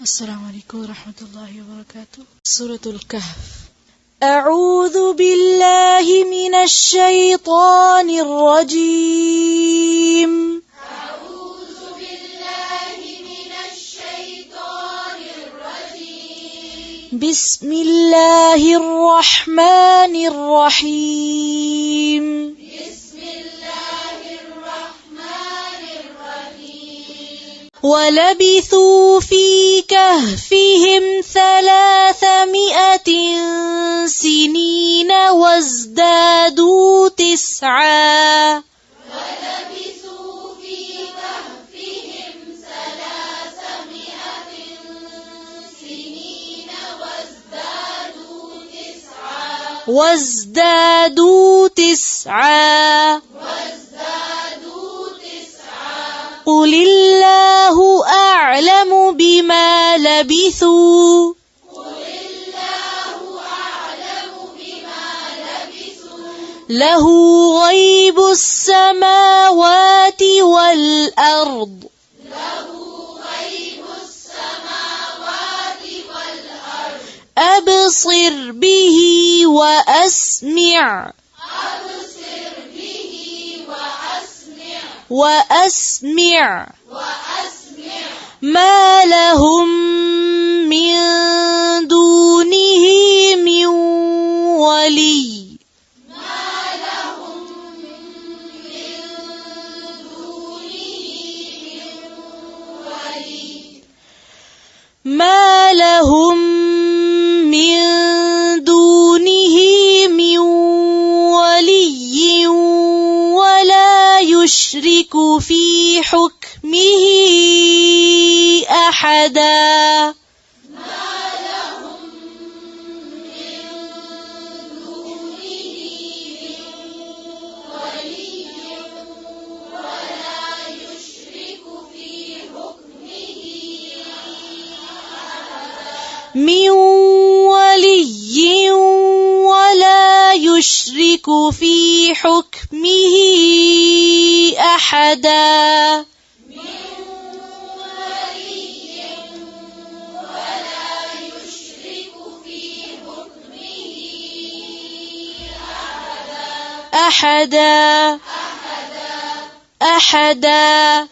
السلام عليكم ورحمة الله وبركاته. سورة الكهف. أعوذ بالله من الشيطان الرجيم. أعوذ بالله من الشيطان الرجيم. بسم الله الرحمن الرحيم. بسم الله الرحمن الرحيم. ولبثوا في كهفهم 300 سنين وازدادوا 9. ولبثوا في كهفهم 300 سنين وازدادوا 9. قل الله أعلم بما لبثوا. له غيب السماوات والأرض. أبصر به وأسمع. ما لهم من دونه من ولي. ما لهم من دونه من ولي ولا يشرك في حكمه أحدا. من ولي ولا يشرك في حكمه أحدا. أحدا.